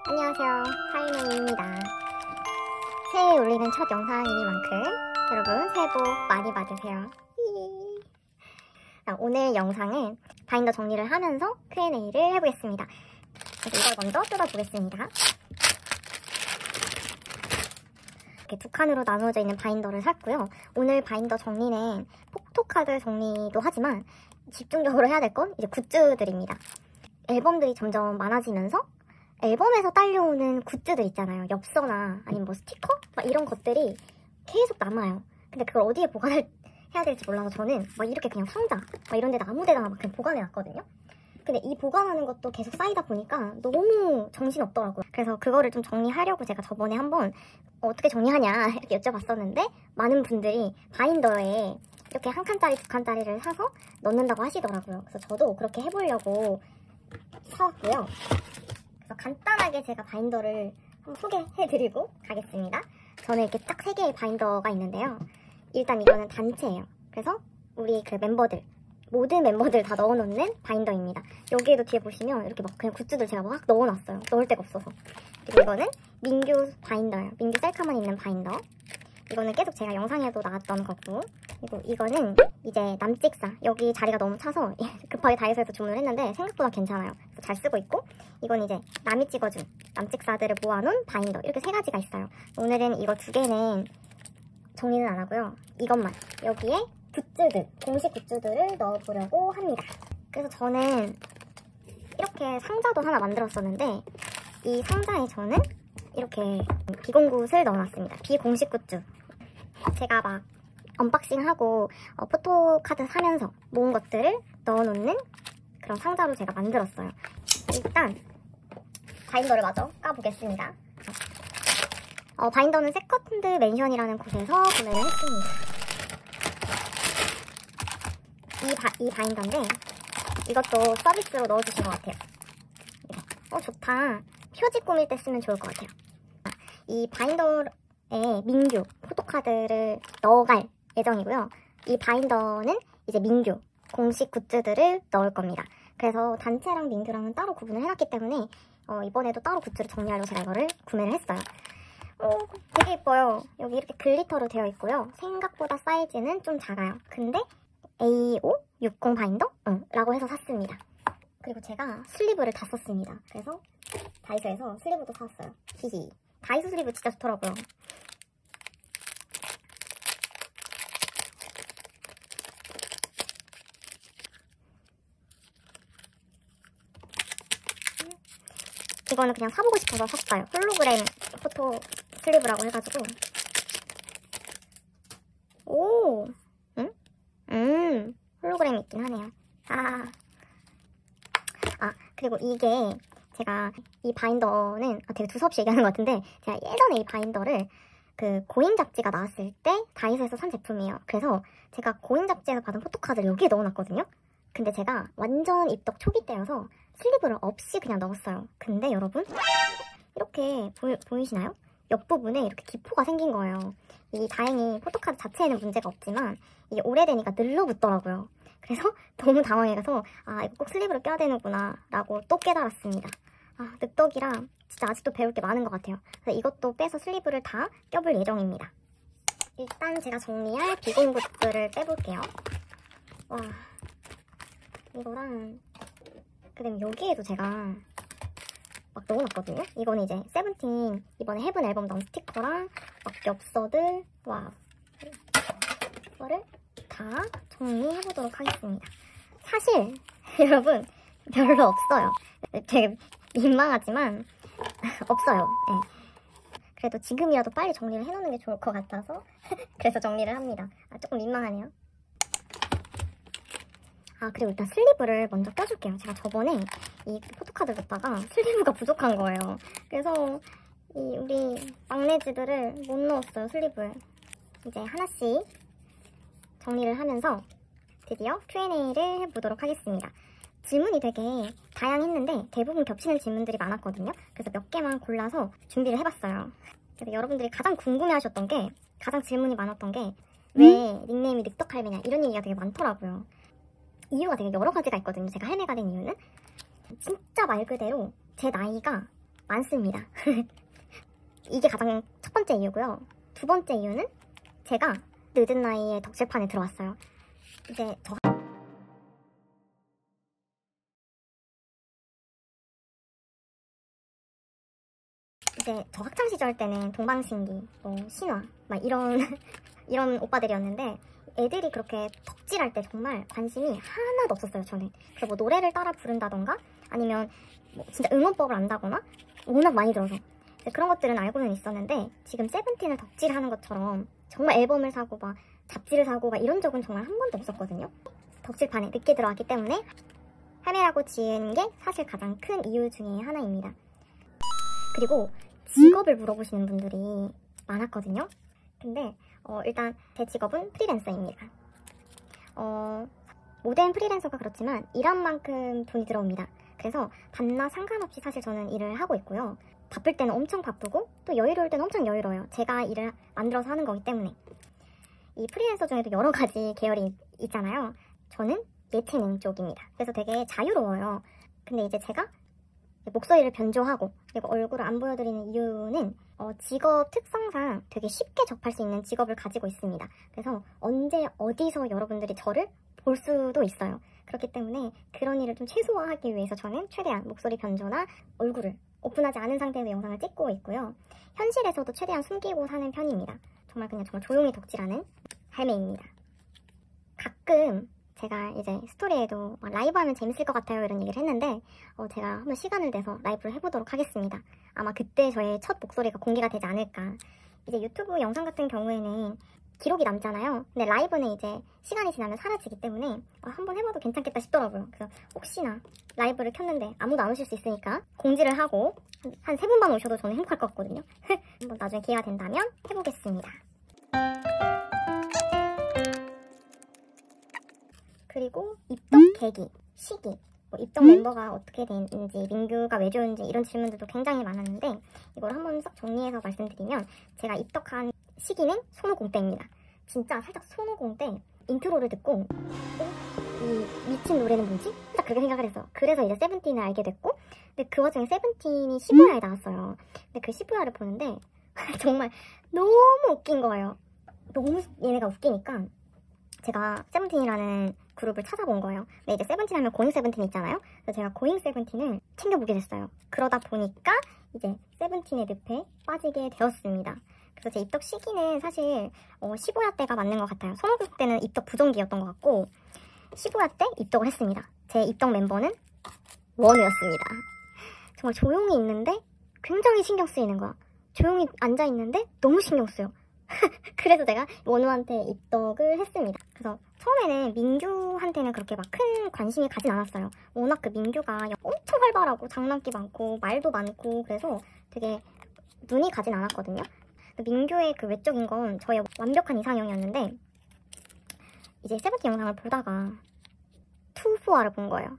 안녕하세요, 하이메이입니다. 새해에 올리는 첫 영상이니만큼 여러분 새해 복 많이 받으세요. 오늘 영상은 바인더 정리를 하면서 Q&A를 해보겠습니다. 그래서 이걸 먼저 뜯어보겠습니다. 이렇게 두 칸으로 나누어져 있는 바인더를 샀고요. 오늘 바인더 정리는 포토카드 정리도 하지만 집중적으로 해야 될 건 이제 굿즈들입니다. 앨범들이 점점 많아지면서 앨범에서 딸려오는 굿즈들 있잖아요. 엽서나 아니면 뭐 스티커? 막 이런 것들이 계속 남아요. 근데 그걸 어디에 보관을 해야 될지 몰라서 저는 막 이렇게 그냥 상자 막 이런 데다 아무 데다가 막 그냥 보관해놨거든요. 근데 이 보관하는 것도 계속 쌓이다 보니까 너무 정신없더라고요. 그래서 그거를 좀 정리하려고 제가 저번에 한번 어떻게 정리하냐 이렇게 여쭤봤었는데 많은 분들이 바인더에 이렇게 한 칸짜리 두 칸짜리를 사서 넣는다고 하시더라고요. 그래서 저도 그렇게 해보려고 사왔고요. 그래서 간단하게 제가 바인더를 한번 소개해드리고 가겠습니다. 저는 이렇게 딱 3개의 바인더가 있는데요. 일단 이거는 단체예요. 그래서 우리 그 멤버들, 모든 멤버들 다 넣어놓는 바인더입니다. 여기에도 뒤에 보시면 이렇게 막 그냥 굿즈들 제가 막 넣어놨어요. 넣을 데가 없어서. 그리고 이거는 민규 바인더예요. 민규 셀카만 있는 바인더. 이거는 계속 제가 영상에도 나왔던 거고, 그리고 이거는 이제 남찍사. 여기 자리가 너무 차서 급하게 다이소에서 주문을 했는데 생각보다 괜찮아요. 그래서 잘 쓰고 있고, 이건 이제 남이 찍어준 남찍사들을 모아놓은 바인더. 이렇게 3가지가 있어요. 오늘은 이거 2개는 정리는 안 하고요. 이것만 여기에 굿즈들, 공식 굿즈들을 넣어보려고 합니다. 그래서 저는 이렇게 상자도 하나 만들었었는데 이 상자에 저는 이렇게 비공굿을 넣어놨습니다. 비공식 굿즈. 제가 막 언박싱하고 포토카드 사면서 모은 것들을 넣어놓는 그런 상자로 제가 만들었어요. 일단 바인더를 마저 까보겠습니다. 바인더는 세컨드 맨션이라는 곳에서 구매를 했습니다. 이 바인더인데 이것도 서비스로 넣어주신 것 같아요. 좋다. 표지 꾸밀 때 쓰면 좋을 것 같아요. 이 바인더에 민규 포토카드를 넣어갈 예정이고요. 이 바인더는 이제 민규 공식 굿즈들을 넣을 겁니다. 그래서 단체랑 민규랑은 따로 구분을 해놨기 때문에 이번에도 따로 굿즈를 정리하려고 제가 이거를 구매를 했어요. 되게 예뻐요. 여기 이렇게 글리터로 되어 있고요. 생각보다 사이즈는 좀 작아요. 근데 A560 바인더? 라고 해서 샀습니다. 그리고 제가 슬리브를 다 썼습니다. 그래서 다이소에서 슬리브도 샀어요. 히히. 다이소 슬리브 진짜 좋더라고요. 이거는 그냥 사보고 싶어서 샀어요. 홀로그램 포토 슬리브라고 해가지고. 오! 홀로그램이 있긴 하네요. 그리고 이게 제가 이 바인더는 되게 두서없이 얘기하는 것 같은데 제가 예전에 이 바인더를 그 고잉 잡지가 나왔을 때 다이소에서 산 제품이에요. 그래서 제가 고잉 잡지에서 받은 포토카드를 여기에 넣어놨거든요. 근데 제가 완전 입덕 초기 때여서 슬리브를 없이 그냥 넣었어요. 근데 여러분 이렇게 보이시나요? 옆부분에 이렇게 기포가 생긴 거예요. 이 다행히 포토카드 자체에는 문제가 없지만 이게 오래되니까 늘러붙더라고요. 그래서 너무 당황해서 이거 꼭 슬리브를 껴야 되는구나 라고 또 깨달았습니다. 늑덕이라 진짜 아직도 배울 게 많은 것 같아요. 그래서 이것도 빼서 슬리브를 다 껴볼 예정입니다. 일단 제가 정리할 비공 굿즈를 빼볼게요. 와, 이거랑 그다음에 여기에도 제가 막 넣어놨거든요. 이거는 이제 세븐틴 이번에 헤븐 앨범 나온 스티커랑 막 엽서들, 와, 이거를 다 정리해보도록 하겠습니다. 사실 여러분 별로 없어요. 되게 민망하지만 없어요. 네. 그래도 지금이라도 빨리 정리를 해놓는 게 좋을 것 같아서 그래서 정리를 합니다. 조금 민망하네요. 그리고 일단 슬리브를 먼저 껴줄게요. 제가 저번에 이 포토카드 넣다가 슬리브가 부족한 거예요. 그래서 우리 막내지들을 못 넣었어요, 슬리브에. 이제 하나씩 정리를 하면서 드디어 Q&A를 해보도록 하겠습니다. 질문이 되게 다양했는데 대부분 겹치는 질문들이 많았거든요. 그래서 몇 개만 골라서 준비를 해봤어요. 그래서 여러분들이 가장 궁금해하셨던 게, 가장 질문이 많았던 게 왜 닉네임이 늑덕할매냐 이런 얘기가 되게 많더라고요. 이유가 되게 여러 가지가 있거든요. 제가 할매가 된 이유는 진짜 말 그대로 제 나이가 많습니다. 이게 가장 첫 번째 이유고요. 두 번째 이유는 제가 늦은 나이에 덕질판에 들어왔어요. 이제 저 학창시절 때는 동방신기, 신화 막 이런 오빠들이었는데 애들이 그렇게 덕질할 때 정말 관심이 하나도 없었어요, 저는. 그래서 뭐 노래를 따라 부른다던가 아니면 뭐 진짜 응원법을 안다거나 워낙 많이 들어서 그런 것들은 알고는 있었는데 지금 세븐틴을 덕질하는 것처럼 정말 앨범을 사고 막 잡지를 사고 막 이런 적은 정말 한 번도 없었거든요. 덕질판에 늦게 들어왔기 때문에 할매라고 지은 게 사실 가장 큰 이유 중에 하나입니다. 그리고 직업을 물어보시는 분들이 많았거든요. 근데 일단 제 직업은 프리랜서입니다. 모든 프리랜서가 그렇지만 일한 만큼 돈이 들어옵니다. 그래서 밤낮 상관없이 사실 저는 일을 하고 있고요. 바쁠 때는 엄청 바쁘고 또 여유로울 때는 엄청 여유로워요. 제가 일을 만들어서 하는 거기 때문에. 이 프리랜서 중에도 여러 가지 계열이 있잖아요. 저는 예체능 쪽입니다. 그래서 되게 자유로워요. 근데 이제 제가 목소리를 변조하고 그리고 얼굴을 안 보여드리는 이유는 직업 특성상 되게 쉽게 접할 수 있는 직업을 가지고 있습니다. 그래서 언제 어디서 여러분들이 저를 볼 수도 있어요. 그렇기 때문에 그런 일을 좀 최소화하기 위해서 저는 최대한 목소리 변조나 얼굴을 오픈하지 않은 상태에서 영상을 찍고 있고요. 현실에서도 최대한 숨기고 사는 편입니다. 정말 조용히 덕질하는 할매입니다. 가끔 제가 이제 스토리에도 라이브 하면 재밌을 것 같아요 이런 얘기를 했는데 제가 한번 시간을 내서 라이브를 해보도록 하겠습니다. 아마 그때 저의 첫 목소리가 공개가 되지 않을까. 이제 유튜브 영상 같은 경우에는 기록이 남잖아요. 근데 라이브는 이제 시간이 지나면 사라지기 때문에 한번 해봐도 괜찮겠다 싶더라고요. 그래서 혹시나 라이브를 켰는데 아무도 안 오실 수 있으니까 공지를 하고 한 3분만 오셔도 저는 행복할 것 같거든요. 한번 나중에 기회가 된다면 해보겠습니다. 그리고 입덕 계기, 시기, 입덕 멤버가 어떻게 되는지, 민규가 왜 좋은지 이런 질문들도 굉장히 많았는데 이걸 한번 싹 정리해서 말씀드리면 제가 입덕한 시기는 손오공 때입니다. 진짜 살짝 손오공 때 인트로를 듣고 이 미친 노래는 뭐지? 딱 그렇게 생각을 했어요. 그래서 이제 세븐틴을 알게 됐고 근데 그 와중에 세븐틴이 시부야에 나왔어요. 근데 그 시부야를 보는데 정말 너무 웃긴 거예요. 너무 얘네가 웃기니까 제가 세븐틴이라는 그룹을 찾아본 거예요. 근데 이제 세븐틴 하면 고잉 세븐틴 있잖아요. 그래서 제가 고잉 세븐틴을 챙겨보게 됐어요. 그러다 보니까 이제 세븐틴의 늪에 빠지게 되었습니다. 그래서 제 입덕 시기는 사실 15야 때가 맞는 것 같아요. 손오공 때는 입덕 부정기였던 것 같고 15야 때 입덕을 했습니다. 제 입덕 멤버는 원우였습니다. 정말 조용히 있는데 굉장히 신경 쓰이는 거야. 조용히 앉아있는데 너무 신경 쓰여. 그래서 제가 원우한테 입덕을 했습니다. 그래서 처음에는 민규한테는 그렇게 막 큰 관심이 가진 않았어요. 워낙 그 민규가 엄청 활발하고 장난기 많고 말도 많고 그래서 되게 눈이 가진 않았거든요. 민규의 그 외적인 건 저의 완벽한 이상형이었는데 이제 세븐틴 영상을 보다가 투푸아를 본 거예요.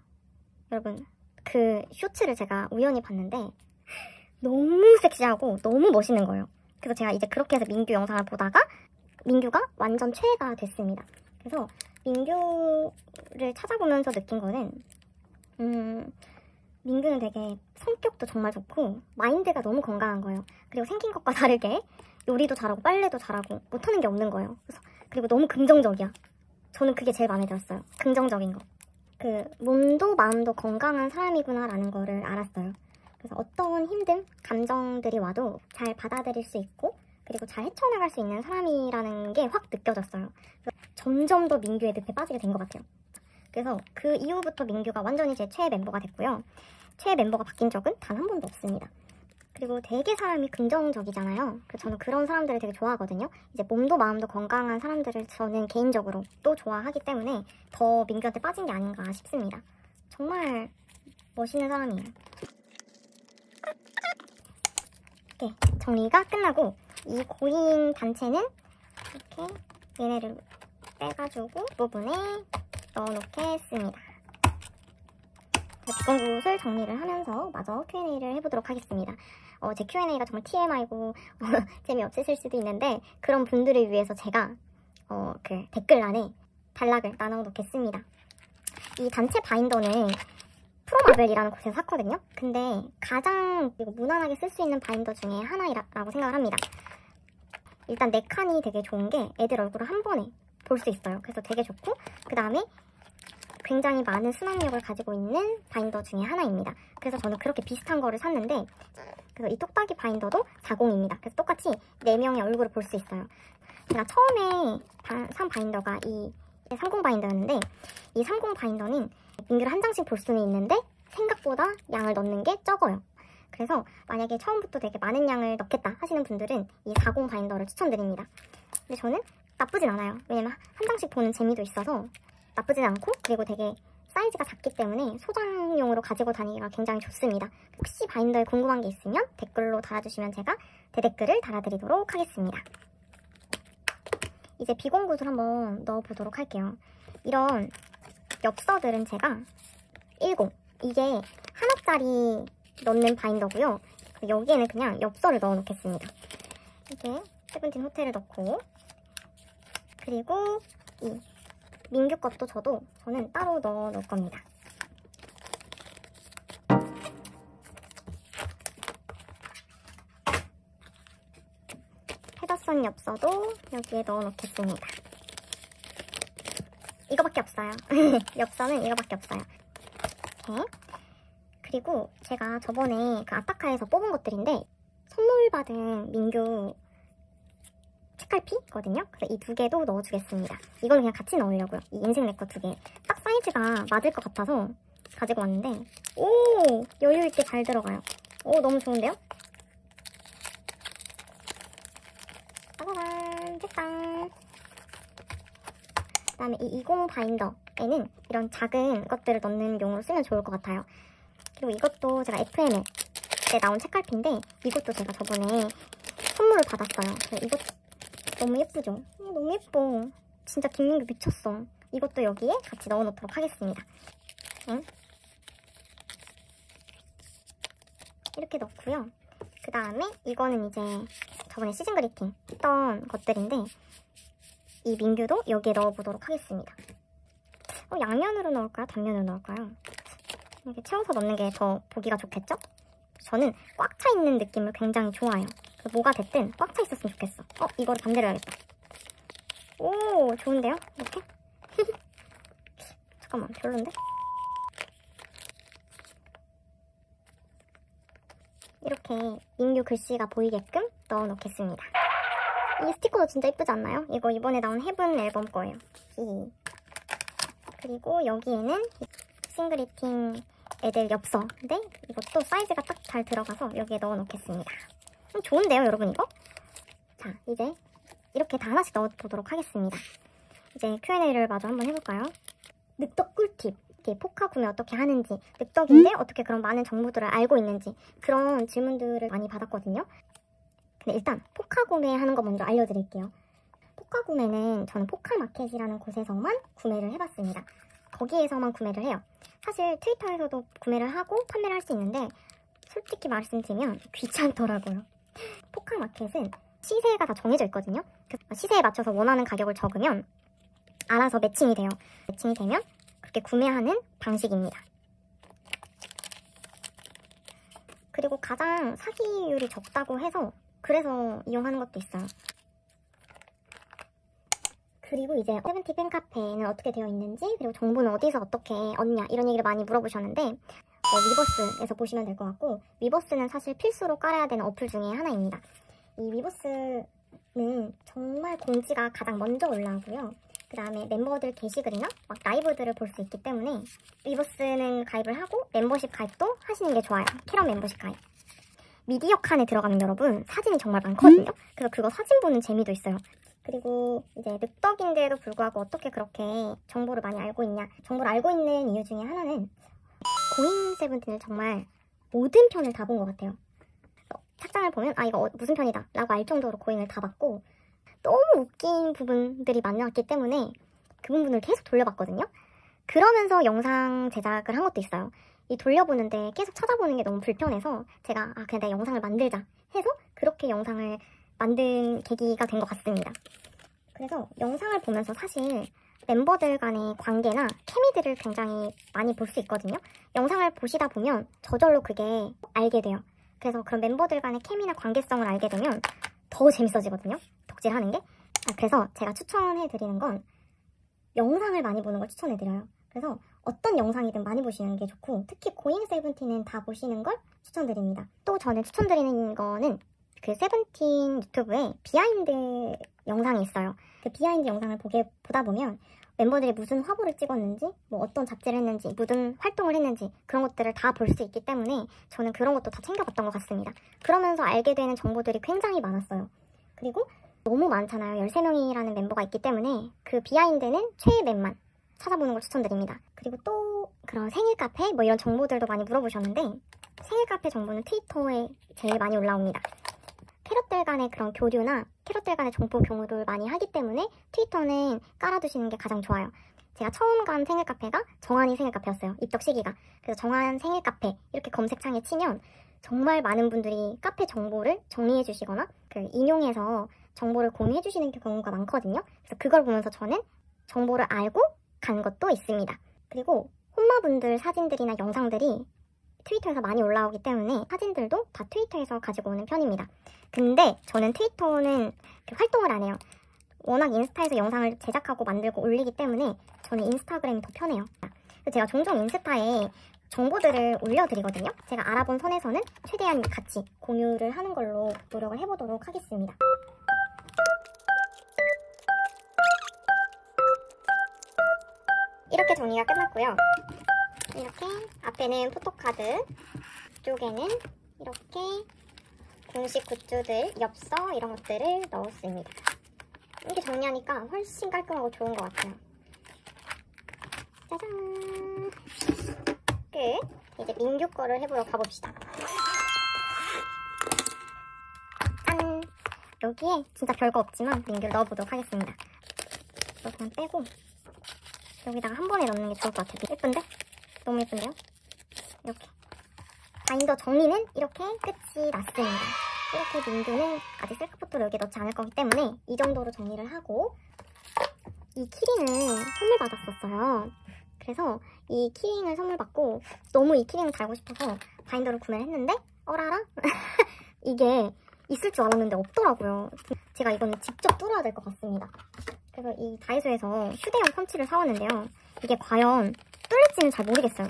여러분 그 쇼츠를 제가 우연히 봤는데 너무 섹시하고 너무 멋있는 거예요. 그래서 제가 이제 그렇게 해서 민규 영상을 보다가 민규가 완전 최애가 됐습니다. 그래서 민규를 찾아보면서 느낀 거는 민규는 되게 성격도 정말 좋고 마인드가 너무 건강한 거예요. 그리고 생긴 것과 다르게 요리도 잘하고 빨래도 잘하고 못하는 게 없는 거예요. 그리고 너무 긍정적이야. 저는 그게 제일 마음에 들었어요. 긍정적인 거. 그 몸도 마음도 건강한 사람이구나 라는 거를 알았어요. 그래서 어떤 힘든 감정들이 와도 잘 받아들일 수 있고 그리고 잘 헤쳐나갈 수 있는 사람이라는 게 확 느껴졌어요. 점점 더 민규의 늪에 빠지게 된 것 같아요. 그래서 그 이후부터 민규가 완전히 제 최애 멤버가 됐고요. 최애 멤버가 바뀐 적은 단 한 번도 없습니다. 그리고 되게 사람이 긍정적이잖아요. 그래서 저는 그런 사람들을 되게 좋아하거든요. 이제 몸도 마음도 건강한 사람들을 저는 개인적으로 또 좋아하기 때문에 더 민규한테 빠진 게 아닌가 싶습니다. 정말 멋있는 사람이에요. 이렇게 정리가 끝나고 이 고잉 단체는 이렇게 얘네를 빼가지고 부분에 넣어놓겠습니다. 비건굿을 정리를 하면서 마저 Q&A를 해보도록 하겠습니다. 제 Q&A가 정말 TMI고 재미없으실 수도 있는데 그런 분들을 위해서 제가 그 댓글란에 단락을 나눠놓겠습니다. 이 단체 바인더는 프로마블이라는 곳에서 샀거든요. 근데 가장 무난하게 쓸 수 있는 바인더 중에 하나라고 생각을 합니다. 일단 4칸이 되게 좋은 게 애들 얼굴을 한 번에 볼 수 있어요. 그래서 되게 좋고, 그 다음에 굉장히 많은 수납력을 가지고 있는 바인더 중에 하나입니다. 그래서 저는 그렇게 비슷한 거를 샀는데, 그래서 이 똑딱이 바인더도 40입니다. 그래서 똑같이 4명의 얼굴을 볼 수 있어요. 제가 처음에 산 바인더가 이 30 바인더였는데, 이 30 바인더는 민규를 한 장씩 볼 수는 있는데 생각보다 양을 넣는 게 적어요. 그래서 만약에 처음부터 되게 많은 양을 넣겠다 하시는 분들은 이 40 바인더를 추천드립니다. 근데 저는 나쁘진 않아요. 왜냐면 한 장씩 보는 재미도 있어서 나쁘진 않고, 그리고 되게 사이즈가 작기 때문에 소장용으로 가지고 다니기가 굉장히 좋습니다. 혹시 바인더에 궁금한 게 있으면 댓글로 달아주시면 제가 대댓글을 달아드리도록 하겠습니다. 이제 비공굿을 한번 넣어보도록 할게요. 이런 엽서들은 제가 10, 이게 하나짜리 넣는 바인더고요. 여기에는 그냥 엽서를 넣어 놓겠습니다. 이게 세븐틴 호텔을 넣고, 그리고 이 민규 것도 저는 따로 넣어 놓을 겁니다. 헤더сон 엽서도 여기에 넣어 놓겠습니다. 이거밖에 없어요. 엽서는 이거밖에 없어요. 네. 그리고 제가 저번에 그 아타카에서 뽑은 것들인데 선물 받은 민규 책갈피거든요. 그래서 이 2개도 넣어주겠습니다. 이거는 그냥 같이 넣으려고요. 이 인생 내 거 2개. 딱 사이즈가 맞을 것 같아서 가지고 왔는데, 오! 여유있게 잘 들어가요. 오, 너무 좋은데요? 짜자잔! 됐다! 그 다음에 이 20 바인더에는 이런 작은 것들을 넣는 용으로 쓰면 좋을 것 같아요. 그리고 이것도 제가 FML 때 나온 책갈피인데, 이것도 제가 저번에 선물을 받았어요. 이것 너무 예쁘죠? 너무 예뻐. 진짜 김민규 미쳤어. 이것도 여기에 같이 넣어놓도록 하겠습니다. 응? 이렇게 넣고요. 그 다음에 이거는 이제 저번에 시즌 그리팅 했던 것들인데, 이 민규도 여기에 넣어보도록 하겠습니다. 양면으로 넣을까요? 단면으로 넣을까요? 이렇게 채워서 넣는 게 더 보기가 좋겠죠? 저는 꽉 차 있는 느낌을 굉장히 좋아해요. 뭐가 됐든 꽉 차 있었으면 좋겠어. 이거를 반대로 해야겠다. 오, 좋은데요? 이렇게? 잠깐만, 별론데? 이렇게 민규 글씨가 보이게끔 넣어놓겠습니다. 이 스티커도 진짜 예쁘지 않나요? 이거 이번에 나온 헤븐 앨범 거예요. 그리고 여기에는 싱그리팅 애들 엽서인데, 이것도 사이즈가 딱 잘 들어가서 여기에 넣어놓겠습니다. 좋은데요, 여러분 이거? 자, 이제 이렇게 다 하나씩 넣어보도록 하겠습니다. 이제 Q&A를 마저 한번 해볼까요? 늑덕 꿀팁. 포카 구매 어떻게 하는지, 늑덕인데 어떻게 그런 많은 정보들을 알고 있는지, 그런 질문들을 많이 받았거든요. 근데 일단 포카 구매하는 거 먼저 알려드릴게요. 포카 구매는 저는 포카마켓이라는 곳에서만 구매를 해봤습니다. 거기에서만 구매를 해요. 사실 트위터에서도 구매를 하고 판매를 할 수 있는데, 솔직히 말씀드리면 귀찮더라고요. 포카마켓은 시세가 다 정해져 있거든요. 시세에 맞춰서 원하는 가격을 적으면 알아서 매칭이 돼요. 매칭이 되면 그렇게 구매하는 방식입니다. 그리고 가장 사기율이 적다고 해서 그래서 이용하는 것도 있어요. 그리고 이제 세븐틴 팬카페는 어떻게 되어 있는지, 그리고 정보는 어디서 어떻게 얻냐, 이런 얘기를 많이 물어보셨는데, 위버스에서 보시면 될 것 같고, 위버스는 사실 필수로 깔아야 되는 어플 중에 하나입니다. 이 위버스는 정말 공지가 가장 먼저 올라오고요. 그 다음에 멤버들 게시글이나 막 라이브들을 볼 수 있기 때문에 위버스는 가입을 하고 멤버십 가입도 하시는 게 좋아요. 캐럿 멤버십 가입. 미디어 칸에 들어가면 여러분 사진이 정말 많거든요. 그래서 그거 사진 보는 재미도 있어요. 그리고 이제 늑덕인데도 불구하고 어떻게 그렇게 정보를 많이 알고 있냐, 정보를 알고 있는 이유 중에 하나는 고잉 세븐틴을 정말 모든 편을 다 본 것 같아요. 착장을 보면 이거 무슨 편이다 라고 알 정도로 고잉을 다 봤고, 너무 웃긴 부분들이 많았기 때문에 그 부분을 계속 돌려봤거든요. 그러면서 영상 제작을 한 것도 있어요. 이 돌려보는데 계속 찾아보는 게 너무 불편해서 제가 그냥 내 영상을 만들자 해서 그렇게 영상을 만든 계기가 된 것 같습니다. 그래서 영상을 보면서 사실 멤버들 간의 관계나 케미들을 굉장히 많이 볼 수 있거든요. 영상을 보시다 보면 저절로 그게 알게 돼요. 그래서 그런 멤버들 간의 케미나 관계성을 알게 되면 더 재밌어지거든요. 덕질하는 게. 그래서 제가 추천해드리는 건 영상을 많이 보는 걸 추천해드려요. 그래서 어떤 영상이든 많이 보시는 게 좋고, 특히 고잉 세븐틴은 다 보시는 걸 추천드립니다. 또 저는 추천드리는 거는 그 세븐틴 유튜브에 비하인드 영상이 있어요. 그 비하인드 영상을 보다 보면 멤버들이 무슨 화보를 찍었는지, 뭐 어떤 잡지를 했는지, 무슨 활동을 했는지 그런 것들을 다 볼 수 있기 때문에 저는 그런 것도 다 챙겨봤던 것 같습니다. 그러면서 알게 되는 정보들이 굉장히 많았어요. 그리고 너무 많잖아요. 13명이라는 멤버가 있기 때문에 그 비하인드는 최애맵만 찾아보는 걸 추천드립니다. 그리고 또 그런 생일 카페 뭐 이런 정보들도 많이 물어보셨는데, 생일 카페 정보는 트위터에 제일 많이 올라옵니다. 캐럿들 간의 그런 교류나 캐럿들 간의 정보 공유를 많이 하기 때문에 트위터는 깔아두시는 게 가장 좋아요. 제가 처음 간 생일 카페가 정한이 생일 카페였어요. 입덕 시기가. 그래서 정한 생일 카페 이렇게 검색창에 치면 정말 많은 분들이 카페 정보를 정리해 주시거나 그 인용해서 정보를 공유해 주시는 경우가 많거든요. 그래서 그걸 보면서 저는 정보를 알고 간 것도 있습니다. 그리고 홈마분들 사진들이나 영상들이 트위터에서 많이 올라오기 때문에 사진들도 다 트위터에서 가지고 오는 편입니다. 근데 저는 트위터는 활동을 안 해요. 워낙 인스타에서 영상을 제작하고 만들고 올리기 때문에 저는 인스타그램이 더 편해요. 제가 종종 인스타에 정보들을 올려드리거든요. 제가 알아본 선에서는 최대한 같이 공유를 하는 걸로 노력을 해보도록 하겠습니다. 이렇게 정리가 끝났고요. 이렇게 앞에는 포토카드, 이쪽에는 이렇게 공식 굿즈들, 엽서 이런 것들을 넣었습니다. 이렇게 정리하니까 훨씬 깔끔하고 좋은 것 같아요. 짜잔! 끝! 이제 민규 거를 해보러 가봅시다. 짠! 여기에 진짜 별거 없지만 민규를 넣어보도록 하겠습니다. 이거 그냥 빼고 여기다가 한 번에 넣는 게 좋을 것 같아요. 예쁜데? 너무 예쁜데요? 이렇게 바인더 정리는 이렇게 끝이 났습니다. 이렇게 민규는 아직 셀카포토를 여기에 넣지 않을 거기 때문에 이 정도로 정리를 하고, 이 키링을 선물 받았었어요. 그래서 이 키링을 선물 받고 너무 이 키링을 달고 싶어서 바인더를 구매를 했는데 어라라? 이게 있을 줄 알았는데 없더라고요. 제가 이거는 직접 뚫어야 될 것 같습니다. 그래서 이 다이소에서 휴대용 펀치를 사왔는데요. 이게 과연 뚫릴지는 잘 모르겠어요.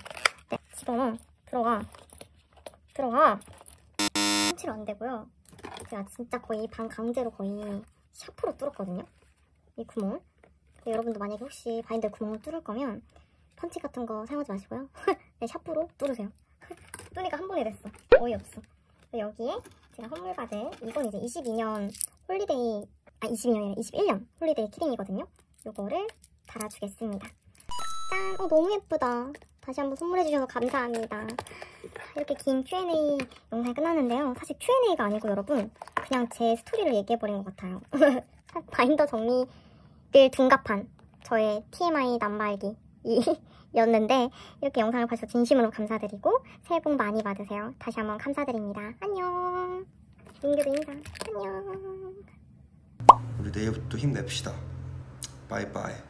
네, 집어넣어. 들어가. 펀치로 안 되고요. 제가 진짜 거의 반강제로 거의 샤프로 뚫었거든요. 이 구멍을. 여러분도 만약에 혹시 바인더 구멍을 뚫을 거면 펀치 같은 거 사용하지 마시고요. 네, 샤프로 뚫으세요. 뚫으니까 한 번에 됐어. 어이없어. 여기에 제가 선물 받은, 이건 이제 22년 홀리데이, 22년이 아니라 21년 홀리데이 키링이거든요. 요거를 달아주겠습니다. 짠! 너무 예쁘다. 다시 한번 선물해주셔서 감사합니다. 이렇게 긴 Q&A 영상이 끝났는데요. 사실 Q&A가 아니고 여러분, 그냥 제 스토리를 얘기해버린 것 같아요. 바인더 정리를 둔갑한 저의 TMI 남발기 였는데, 이렇게 영상을 봐주셔서 진심으로 감사드리고 새해 복 많이 받으세요. 다시 한번 감사드립니다. 안녕. 민규도 인사. 안녕. 우리 내일부터 힘냅시다. 바이바이.